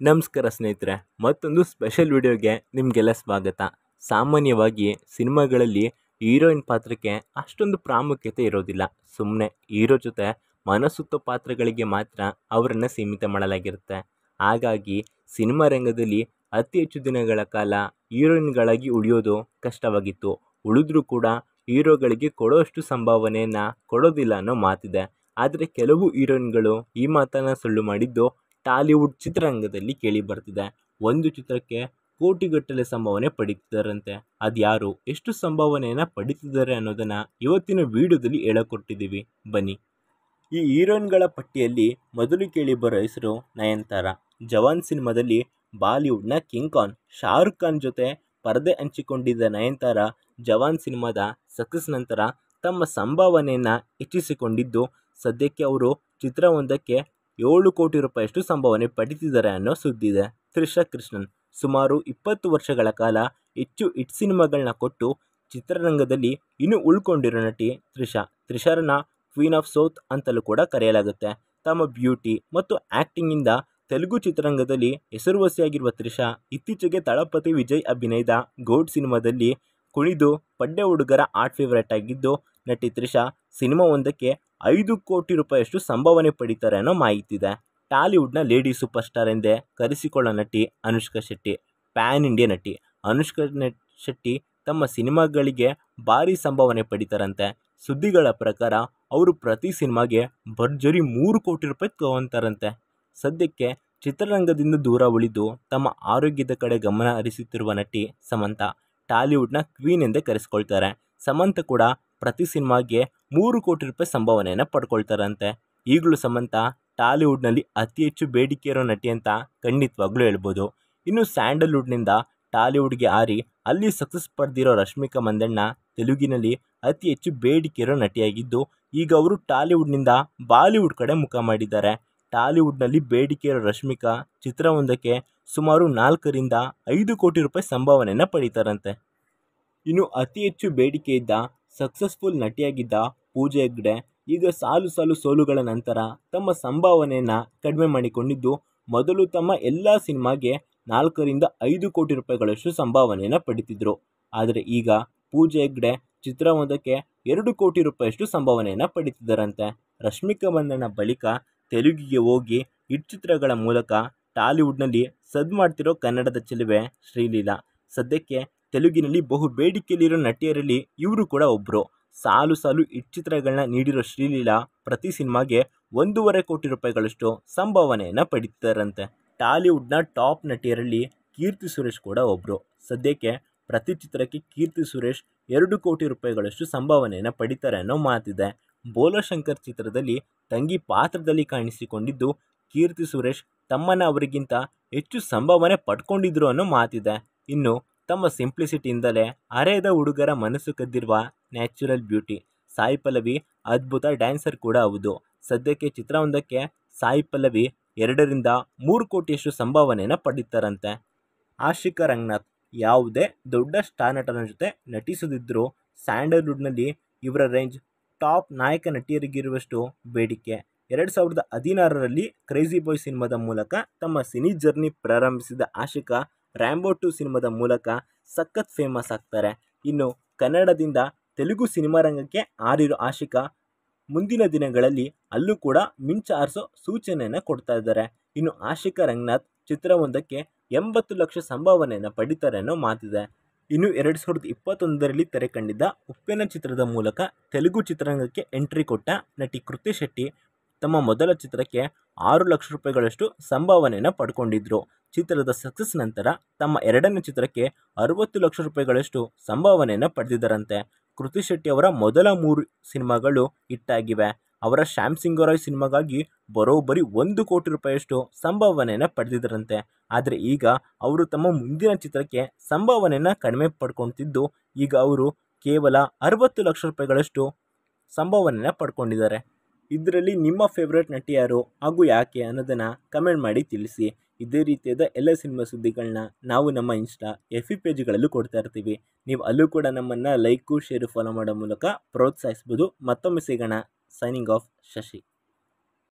ನಮಸ್ಕಾರ ಸ್ನೇಹಿತರೆ, ಮತ್ತೊಂದು ಸ್ಪೆಷಲ್ ವಿಡಿಯೋಗೆ ನಿಮಗೆಲ್ಲ ಸ್ವಾಗತ. ಸಾಮಾನ್ಯವಾಗಿ ಸಿನಿಮಾಗಳಲ್ಲಿ ಹೀರೋಯಿನ್ ಪಾತ್ರಕ್ಕೆ ಅಷ್ಟೊಂದು ಪ್ರಾಮುಖ್ಯತೆ ಇರೋದಿಲ್ಲ. ಸುಮ್ಮನೆ ಹೀರೋ ಜೊತೆ ಮನಸುತ್ತೋ ಪಾತ್ರಗಳಿಗೆ ಮಾತ್ರ ಅವರನ್ನು ಸೀಮಿತ ಮಾಡಲಾಗಿರುತ್ತೆ. ಹಾಗಾಗಿ ಸಿನಿಮಾ ರಂಗದಲ್ಲಿ ಅತಿ ಹೆಚ್ಚು ದಿನಗಳ ಕಾಲ ಹೀರೋಯಿನ್ಗಳಾಗಿ ಉಳಿಯೋದು ಕಷ್ಟವಾಗಿತ್ತು. ಉಳಿದ್ರೂ ಕೂಡ ಹೀರೋಗಳಿಗೆ ಕೊಡೋಷ್ಟು ಸಂಭಾವನೆಯನ್ನು ಕೊಡೋದಿಲ್ಲ ಅನ್ನೋ ಮಾತಿದೆ. ಆದರೆ ಕೆಲವು ಹೀರೋಯಿನ್ಗಳು ಈ ಮಾತನ್ನು ಸುಳ್ಳು ಮಾಡಿದ್ದು ಟಾಲಿವುಡ್ ಚಿತ್ರರಂಗದಲ್ಲಿ ಕೇಳಿ ಬರ್ತಿದೆ. ಒಂದು ಚಿತ್ರಕ್ಕೆ ಕೋಟಿಗಟ್ಟಲೆ ಸಂಭಾವನೆ ಪಡೀತಿದ್ದಾರಂತೆ. ಅದ್ಯಾರು, ಎಷ್ಟು ಸಂಭಾವನೆಯನ್ನು ಪಡೀತಿದ್ದಾರೆ ಅನ್ನೋದನ್ನು ಇವತ್ತಿನ ವಿಡಿಯೋದಲ್ಲಿ ಹೇಳಕೊಟ್ಟಿದ್ದೀವಿ, ಬನ್ನಿ. ಈ ಹೀರೋಯಿನ್ಗಳ ಪಟ್ಟಿಯಲ್ಲಿ ಮೊದಲು ಕೇಳಿ ಬರೋ ಹೆಸರು ನಯನತಾರಾ. ಜವಾನ್ ಸಿನಿಮಾದಲ್ಲಿ ಬಾಲಿವುಡ್ನ ಕಿಂಗ್ ಖಾನ್ ಶಾರುಖ್ ಖಾನ್ ಜೊತೆ ಪರದೆ ಹಂಚಿಕೊಂಡಿದ್ದ ನಯನತಾರಾ ಜವಾನ್ ಸಿನಿಮಾದ ಸಕ್ಸಸ್ ನಂತರ ತಮ್ಮ ಸಂಭಾವನೆಯನ್ನು ಹೆಚ್ಚಿಸಿಕೊಂಡಿದ್ದು, ಸದ್ಯಕ್ಕೆ ಅವರು ಚಿತ್ರವೊಂದಕ್ಕೆ 7 ಕೋಟಿ ರೂಪಾಯಿಯಷ್ಟು ಸಂಭಾವನೆ ಪಡೀತಿದ್ದಾರೆ ಅನ್ನೋ ಸುದ್ದಿದೆ. ತ್ರಿಷಾ ಕೃಷ್ಣನ್ ಸುಮಾರು 20 ವರ್ಷಗಳ ಕಾಲ ಹೆಚ್ಚು ಹಿಟ್ ಸಿನಿಮಾಗಳನ್ನ ಕೊಟ್ಟು ಚಿತ್ರರಂಗದಲ್ಲಿ ಇನ್ನೂ ಉಳ್ಕೊಂಡಿರೋ ನಟಿ ತ್ರಿಷಾರನ್ನ ಕ್ವೀನ್ ಆಫ್ ಸೌತ್ ಅಂತಲೂ ಕೂಡ ಕರೆಯಲಾಗುತ್ತೆ. ತಮ್ಮ ಬ್ಯೂಟಿ ಮತ್ತು ಆ್ಯಕ್ಟಿಂಗಿಂದ ತೆಲುಗು ಚಿತ್ರರಂಗದಲ್ಲಿ ಹೆಸರುವಾಸಿಯಾಗಿರುವ ತ್ರಿಷಾ ಇತ್ತೀಚೆಗೆ ತಳಪತಿ ವಿಜಯ್ ಅಭಿನಯದ ಗೌಡ್ ಸಿನಿಮಾದಲ್ಲಿ ಕುಣಿದು ಪಡ್ಡೆ ಹುಡುಗರ ಆರ್ಟ್ ಫೇವರೇಟ್ ಆಗಿದ್ದು, ನಟಿ ತ್ರಿಷಾ ಸಿನಿಮಾವೊಂದಕ್ಕೆ 5 ಕೋಟಿ ರೂಪಾಯಿಯಷ್ಟು ಸಂಭಾವನೆ ಪಡೀತಾರೆ ಅನ್ನೋ ಮಾಹಿತಿದೆ. ಟಾಲಿವುಡ್ನ ಲೇಡಿ ಸೂಪರ್ ಸ್ಟಾರ್ ಎಂದೇ ಕರೆಸಿಕೊಳ್ಳೋ ನಟಿ ಅನುಷ್ಕಾ ಶೆಟ್ಟಿ. ಪ್ಯಾನ್ ಇಂಡಿಯಾ ನಟಿ ಅನುಷ್ಕಾ ಶೆಟ್ಟಿ ತಮ್ಮ ಸಿನಿಮಾಗಳಿಗೆ ಭಾರಿ ಸಂಭಾವನೆ ಪಡೀತಾರಂತೆ. ಸುದ್ದಿಗಳ ಪ್ರಕಾರ ಅವರು ಪ್ರತಿ ಸಿನಿಮಾಗೆ ಭರ್ಜರಿ 3 ಕೋಟಿ ರೂಪಾಯಿ ತಗೊತಾರಂತೆ. ಸದ್ಯಕ್ಕೆ ಚಿತ್ರರಂಗದಿಂದ ದೂರ ಉಳಿದು ತಮ್ಮ ಆರೋಗ್ಯದ ಕಡೆ ಗಮನ ಹರಿಸುತ್ತಿರುವ ನಟಿ ಸಮಂತಾ ಟಾಲಿವುಡ್ನ ಕ್ವೀನ್ ಎಂದೇ ಕರೆಸ್ಕೊಳ್ತಾರೆ. ಸಮಂತಾ ಕೂಡ ಪ್ರತಿ ಸಿನಿಮಾಗೆ 3 ಕೋಟಿ ರೂಪಾಯಿ ಸಂಭಾವನೆಯನ್ನು ಪಡ್ಕೊಳ್ತಾರಂತೆ. ಈಗಲೂ ಸಮಂತಾ ಟಾಲಿವುಡ್ನಲ್ಲಿ ಅತಿ ಹೆಚ್ಚು ಬೇಡಿಕೆ ಇರೋ ನಟಿ ಅಂತ ಖಂಡಿತವಾಗ್ಲೂ ಹೇಳ್ಬೋದು. ಇನ್ನು ಸ್ಯಾಂಡಲ್ವುಡ್ನಿಂದ ಟಾಲಿವುಡ್ಗೆ ಹಾರಿ ಅಲ್ಲಿ ಸಕ್ಸಸ್ ಪಡೆದಿರೋ ರಶ್ಮಿಕಾ ಮಂದಣ್ಣ ತೆಲುಗಿನಲ್ಲಿ ಅತಿ ಹೆಚ್ಚು ಬೇಡಿಕೆ ಇರೋ ನಟಿಯಾಗಿದ್ದು, ಈಗ ಅವರು ಟಾಲಿವುಡ್ನಿಂದ ಬಾಲಿವುಡ್ ಕಡೆ ಮುಖ ಮಾಡಿದ್ದಾರೆ. ಟಾಲಿವುಡ್ನಲ್ಲಿ ಬೇಡಿಕೆ ಇರೋ ರಶ್ಮಿಕಾ ಚಿತ್ರವೊಂದಕ್ಕೆ ಸುಮಾರು 4 ರಿಂದ 5 ಕೋಟಿ ರೂಪಾಯಿ ಸಂಭಾವನೆಯನ್ನು ಪಡೀತಾರಂತೆ. ಇನ್ನು ಅತಿ ಹೆಚ್ಚು ಬೇಡಿಕೆ ಇದ್ದ ಸಕ್ಸಸ್ಫುಲ್ ನಟಿಯಾಗಿದ್ದ ಪೂಜಾ ಹೆಗ್ಡೆ ಈಗ ಸಾಲು ಸೋಲುಗಳ ನಂತರ ತಮ್ಮ ಸಂಭಾವನೆಯನ್ನು ಕಡಿಮೆ ಮಾಡಿಕೊಂಡಿದ್ದು, ಮೊದಲು ತಮ್ಮ ಎಲ್ಲ ಸಿನಿಮಾಗೆ 4 ರಿಂದ 5 ಕೋಟಿ ರೂಪಾಯಿಗಳಷ್ಟು ಸಂಭಾವನೆಯನ್ನು ಪಡೀತಿದ್ರು. ಆದರೆ ಈಗ ಪೂಜಾ ಹೆಗ್ಡೆ ಚಿತ್ರವೊಂದಕ್ಕೆ 2 ಕೋಟಿ ರೂಪಾಯಿಯಷ್ಟು ಸಂಭಾವನೆಯನ್ನು ಪಡೀತಿದ್ದಾರಂತೆ. ರಶ್ಮಿಕಾ ಮಂದಣ್ಣ ಬಳಿಕ ತೆಲುಗಿಗೆ ಹೋಗಿ ಹಿಟ್ ಚಿತ್ರಗಳ ಮೂಲಕ ಟಾಲಿವುಡ್ನಲ್ಲಿ ಸದ್ದು ಮಾಡ್ತಿರೋ ಕನ್ನಡದ ಚೆಲುವೆ ಶ್ರೀಲೀಲಾ. ಸದ್ಯಕ್ಕೆ ತೆಲುಗಿನಲ್ಲಿ ಬಹು ಬೇಡಿಕೆಯಲ್ಲಿರೋ ನಟಿಯರಲ್ಲಿ ಇವರು ಕೂಡ ಒಬ್ಬರು. ಸಾಲು ಹಿಟ್ ಚಿತ್ರಗಳನ್ನ ನೀಡಿರೋ ಶ್ರೀಲೀಲಾ ಪ್ರತಿ ಸಿನಿಮಾಗೆ 1.5 ಕೋಟಿ ರೂಪಾಯಿಗಳಷ್ಟು ಸಂಭಾವನೆಯನ್ನು ಪಡೀತಿದ್ದಾರಂತೆ. ಟಾಲಿವುಡ್ನ ಟಾಪ್ ನಟಿಯರಲ್ಲಿ ಕೀರ್ತಿ ಸುರೇಶ್ ಕೂಡ ಒಬ್ಬರು. ಸದ್ಯಕ್ಕೆ ಪ್ರತಿ ಚಿತ್ರಕ್ಕೆ ಕೀರ್ತಿ ಸುರೇಶ್ 2 ಕೋಟಿ ರೂಪಾಯಿಗಳಷ್ಟು ಸಂಭಾವನೆಯನ್ನು ಪಡೀತಾರೆ ಅನ್ನೋ ಮಾತಿದೆ. ಬೋಲಾಶಂಕರ್ ಚಿತ್ರದಲ್ಲಿ ತಂಗಿ ಪಾತ್ರದಲ್ಲಿ ಕಾಣಿಸಿಕೊಂಡಿದ್ದು, ಕೀರ್ತಿ ಸುರೇಶ್ ತಮ್ಮನ್ನ ಅವರಿಗಿಂತ ಹೆಚ್ಚು ಸಂಭಾವನೆ ಪಡ್ಕೊಂಡಿದ್ರು ಅನ್ನೋ ಮಾತಿದೆ. ಇನ್ನು ತಮ್ಮ ಸಿಂಪ್ಲಿಸಿಟಿಯಿಂದಲೇ ಹರೆಯದ ಹುಡುಗರ ಮನಸ್ಸು ಕದ್ದಿರುವ ನ್ಯಾಚುರಲ್ ಬ್ಯೂಟಿ ಸಾಯಿ ಪಲ್ಲವಿ ಅದ್ಭುತ ಡ್ಯಾನ್ಸರ್ ಕೂಡ ಹೌದು. ಸದ್ಯಕ್ಕೆ ಚಿತ್ರವೊಂದಕ್ಕೆ ಸಾಯಿ ಪಲ್ಲವಿ 2 ರಿಂದ 3 ಕೋಟಿಯಷ್ಟು ಸಂಭಾವನೆಯನ್ನು ಪಡೀತಾರಂತೆ. ಆಶಿಕಾ ರಂಗನಾಥ್ ಯಾವುದೇ ದೊಡ್ಡ ಸ್ಟಾರ್ ನಟನ ಜೊತೆ ನಟಿಸದಿದ್ದರೂ ಸ್ಯಾಂಡಲ್ವುಡ್ನಲ್ಲಿ ಇವರ ರೇಂಜ್ ಟಾಪ್ ನಾಯಕ ನಟಿಯರಿಗಿರುವಷ್ಟು ಬೇಡಿಕೆ. 2016ರಲ್ಲಿ ಕ್ರೇಜಿ ಬಾಯ್ ಸಿನಿಮಾದ ಮೂಲಕ ತಮ್ಮ ಸಿನಿ ಜರ್ನಿ ಪ್ರಾರಂಭಿಸಿದ ಆಶಿಕಾ ರ್ಯಾಂಬೋ 2 ಸಿನಿಮಾದ ಮೂಲಕ ಸಖತ್ ಫೇಮಸ್ ಆಗ್ತಾರೆ. ಇನ್ನು ಕನ್ನಡದಿಂದ ತೆಲುಗು ಸಿನಿಮಾ ರಂಗಕ್ಕೆ ಹಾರಿರೋ ಆಶಿಕಾ ಮುಂದಿನ ದಿನಗಳಲ್ಲಿ ಅಲ್ಲೂ ಕೂಡ ಮಿಂಚು ಹಾರಿಸೋ ಸೂಚನೆಯನ್ನು ಕೊಡ್ತಾ ಇದ್ದಾರೆ. ಇನ್ನು ಆಶಿಕಾ ರಂಗನಾಥ್ ಚಿತ್ರವೊಂದಕ್ಕೆ 80 ಲಕ್ಷ ಸಂಭಾವನೆಯನ್ನು ಪಡೀತಾರೆ ಅನ್ನೋ ಮಾತಿದೆ. ಇನ್ನು 2021ರಲ್ಲಿ ತೆರೆ ಕಂಡಿದ್ದ ಉಪ್ಪೆನ ಚಿತ್ರದ ಮೂಲಕ ತೆಲುಗು ಚಿತ್ರರಂಗಕ್ಕೆ ಎಂಟ್ರಿ ಕೊಟ್ಟ ನಟಿ ಕೃತಿ ಶೆಟ್ಟಿ ತಮ್ಮ ಮೊದಲ ಚಿತ್ರಕ್ಕೆ 6 ಲಕ್ಷ ರೂಪಾಯಿಗಳಷ್ಟು ಸಂಭಾವನೆಯನ್ನು ಪಡ್ಕೊಂಡಿದ್ರು. ಚಿತ್ರದ ಸಕ್ಸಸ್ ನಂತರ ತಮ್ಮ 2ನೇ ಚಿತ್ರಕ್ಕೆ 60 ಲಕ್ಷ ರೂಪಾಯಿಗಳಷ್ಟು ಸಂಭಾವನೆಯನ್ನು ಪಡೆದಿದ್ದಾರಂತೆ. ಕೃತಿ ಶೆಟ್ಟಿ ಅವರ ಮೊದಲ 3 ಸಿನಿಮಾಗಳು ಹಿಟ್ಟಾಗಿವೆ. ಅವರ ಶ್ಯಾಮ್ ಸಿಂಗರಾಯ್ ಸಿನಿಮಾಗಾಗಿ ಬರೋಬ್ಬರಿ 1 ಕೋಟಿ ರೂಪಾಯಿಯಷ್ಟು ಸಂಭಾವನೆಯನ್ನು ಪಡೆದಿದ್ದರಂತೆ. ಆದರೆ ಈಗ ಅವರು ತಮ್ಮ ಮುಂದಿನ ಚಿತ್ರಕ್ಕೆ ಸಂಭಾವನೆಯನ್ನು ಕಡಿಮೆ ಪಡ್ಕೊತಿದ್ದು, ಈಗ ಅವರು ಕೇವಲ 60 ಲಕ್ಷ ರೂಪಾಯಿಗಳಷ್ಟು ಸಂಭಾವನೆಯನ್ನು ಪಡ್ಕೊಂಡಿದ್ದಾರೆ. ಇದರಲ್ಲಿ ನಿಮ್ಮ ಫೇವ್ರೆಟ್ ನಟಿ ಯಾರು ಹಾಗೂ ಯಾಕೆ ಅನ್ನೋದನ್ನು ಕಮೆಂಟ್ ಮಾಡಿ ತಿಳಿಸಿ. ಇದೇ ರೀತಿಯಾದ ಎಲ್ಲ ಸಿನಿಮಾ ಸುದ್ದಿಗಳನ್ನ ನಾವು ನಮ್ಮ ಇನ್ಸ್ಟಾ FB ಪೇಜ್ಗಳಲ್ಲೂ ಕೊಡ್ತಾ ಇರ್ತೀವಿ. ನೀವು ಅಲ್ಲೂ ಕೂಡ ನಮ್ಮನ್ನು ಲೈಕು ಶೇರು ಫಾಲೋ ಮಾಡೋ ಮೂಲಕ ಪ್ರೋತ್ಸಾಹಿಸ್ಬೋದು. ಮತ್ತೊಮ್ಮೆ ಸಿಗೋಣ. Signing off Shashi.